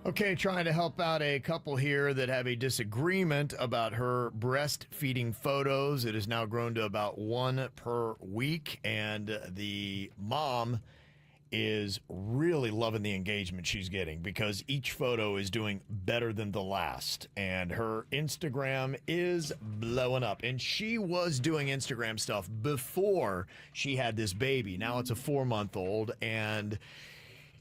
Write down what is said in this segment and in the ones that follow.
Okay, trying to help out a couple here that have a disagreement about her breastfeeding photos. It has now grown to about one per week, and the mom is really loving the engagement she's getting because each photo is doing better than the last, and her Instagram is blowing up. And she was doing Instagram stuff before she had this baby. Now it's a 4-month-old, and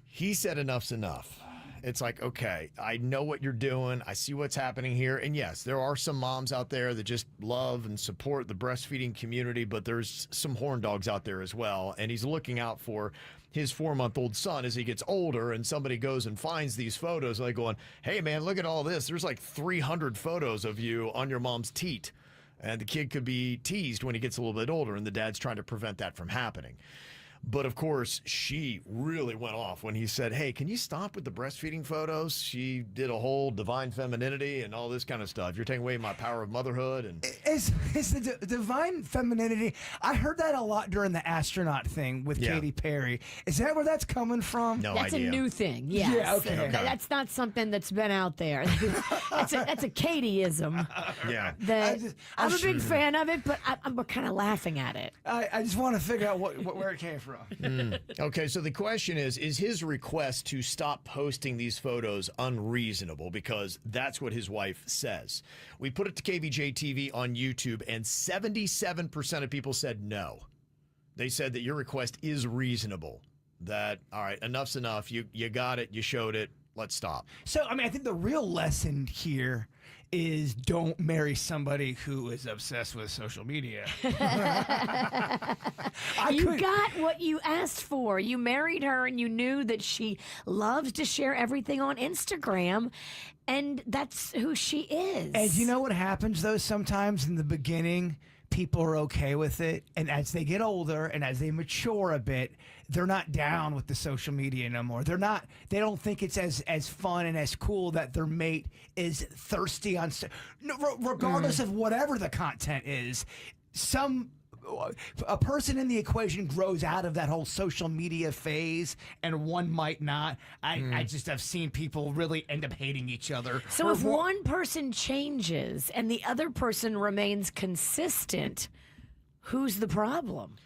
he said enough's enough. It's like, okay, I know what you're doing. I see what's happening here. And yes, there are some moms out there that just love and support the breastfeeding community, but there's some horn dogs out there as well. And he's looking out for his 4-month-old son as he gets older, and somebody goes and finds these photos, like going, hey, man, look at all this. There's like 300 photos of you on your mom's teat. And the kid could be teased when he gets a little bit older, and the dad's trying to prevent that from happening. But, of course, she really went off when he said, hey, can you stop with the breastfeeding photos? She did a whole divine femininity and all this kind of stuff. You're taking away my power of motherhood. And Is the divine femininity, I heard that a lot during the astronaut thing with Katy Perry. Is that where that's coming from? No That's idea. a new thing, yes. Yeah, okay. That's not something that's been out there. That's a Katie-ism. Yeah. I'm a big fan of it, but I'm kind of laughing at it. I just want to figure out where it came from. Okay, so the question is his request to stop posting these photos unreasonable? Because that's what his wife says. We put it to KVJ TV on YouTube, and 77% of people said no. They said that your request is reasonable. That, all right, enough's enough. You got it. You showed it. Let's stop. So, I mean, I think the real lesson here is don't marry somebody who is obsessed with social media. You got what you asked for. You married her and you knew that she loves to share everything on Instagram, and that's who she is. And you know what happens, though, sometimes in the beginning, people are okay with it, and as they get older and as they mature a bit, they're not down with the social media no more. They don't think it's as fun and as cool that their mate is thirsty on, regardless of whatever the content is. A person in the equation grows out of that whole social media phase, and one might not. I just have seen people really end up hating each other. So if one person changes and the other person remains consistent, who's the problem?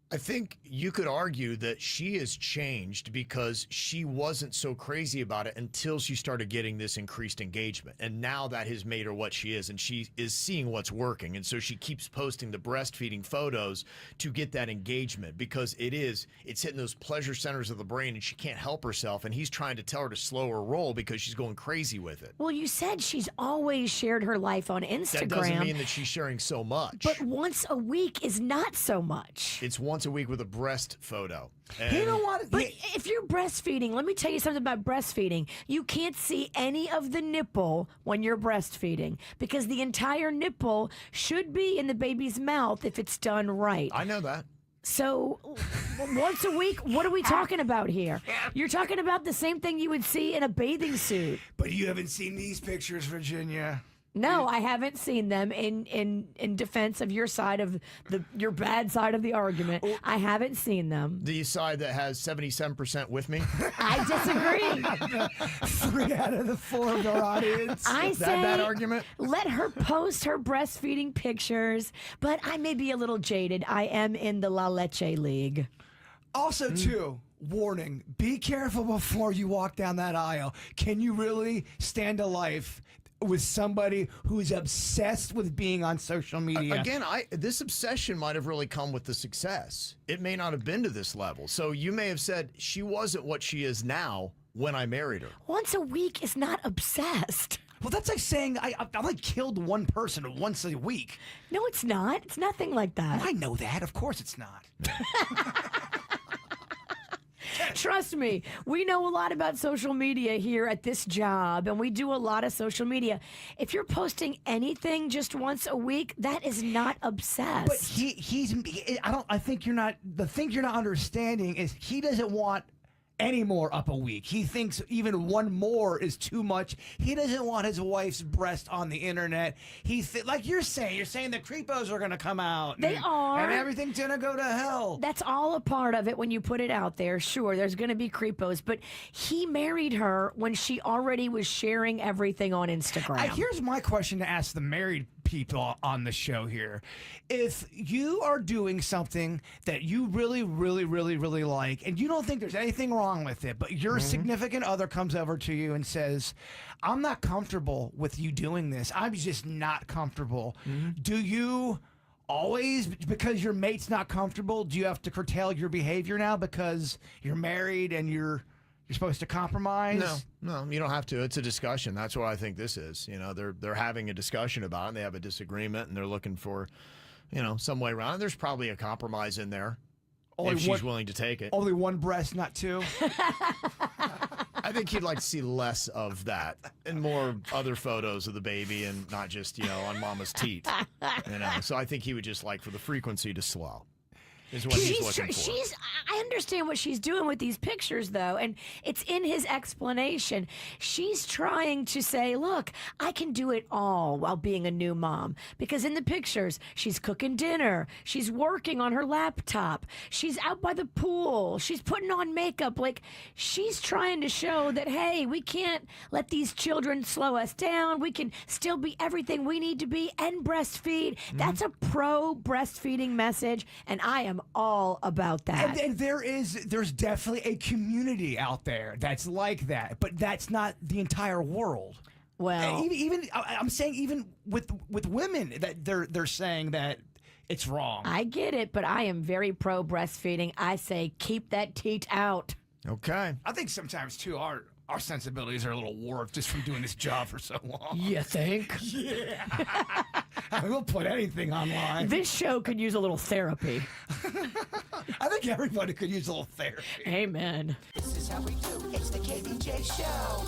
I think you could argue that she has changed because she wasn't so crazy about it until she started getting this increased engagement. And now that has made her what she is, and she is seeing what's working. And so she keeps posting the breastfeeding photos to get that engagement, because it's hitting those pleasure centers of the brain, and she can't help herself. And he's trying to tell her to slow her roll because she's going crazy with it. Well, you said she's always shared her life on Instagram. That doesn't mean that she's sharing so much. But once a week is not so much. It's once a week with a breast photo. You know what? But if you're breastfeeding, let me tell you something about breastfeeding. You can't see any of the nipple when you're breastfeeding, because the entire nipple should be in the baby's mouth if it's done right. I know that. So once a week, what are we talking about here? You're talking about the same thing you would see in a bathing suit. But you haven't seen these pictures, Virginia. No, I haven't seen them in defense of your side of your bad side of the argument. I haven't seen them. The side that has 77% with me. I disagree. 3 out of the 4 of our audience. I Is say that a bad argument? let her post her breastfeeding pictures, but I may be a little jaded. I am in the La Leche League. Also, too, warning, be careful before you walk down that aisle. Can you really stand a life with somebody who's obsessed with being on social media? Again, this obsession might have really come with the success. It may not have been to this level. So you may have said she wasn't what she is now when I married her. Once a week is not obsessed. Well, that's like saying I like killed one person once a week. No, it's not. It's nothing like that. I know that. Of course it's not. Trust me, we know a lot about social media here at this job, and we do a lot of social media. If you're posting anything just once a week, that is not obsessed. But I think you're not. The thing you're not understanding is he doesn't want any more up a week. He thinks even one more is too much. He doesn't want his wife's breast on the internet. Like you're saying the creepos are going to come out. They are. And everything's going to go to hell. That's all a part of it when you put it out there. Sure, there's going to be creepos, but he married her when she already was sharing everything on Instagram. Here's my question to ask the married people on the show here. If you are doing something that you really, really, really, really like, and you don't think there's anything wrong with it, but your significant other comes over to you and says, I'm not comfortable with you doing this. I'm just not comfortable. Do you always, because your mate's not comfortable, do you have to curtail your behavior now because you're married and you're supposed to compromise? No, you don't have to. It's a discussion. That's what I think this is. You know, they're having a discussion about it, and they have a disagreement, and they're looking for, some way around it. There's probably a compromise in there if she's willing to take it. Only one breast, not two? I think he'd like to see less of that and more other photos of the baby and not just, on mama's teeth. So I think he would just like for the frequency to slow. Is what he's looking for. I understand what she's doing with these pictures, though, and it's in his explanation. She's trying to say, look, I can do it all while being a new mom. Because in the pictures, she's cooking dinner. She's working on her laptop. She's out by the pool. She's putting on makeup. Like, she's trying to show that, hey, we can't let these children slow us down. We can still be everything we need to be and breastfeed. That's a pro-breastfeeding message, and I am all about that. And there's definitely a community out there that's like that, but that's not the entire world. Well, even I'm saying even with women that they're saying that it's wrong. I get it, but I am very pro breastfeeding. I say keep that teat out. Okay. I think sometimes too our sensibilities are a little warped just from doing this job for so long. You think? Yeah. We'll put anything online. This show could use a little therapy. I think everybody could use a little therapy. Amen. This is how we do. It's the KVJ show.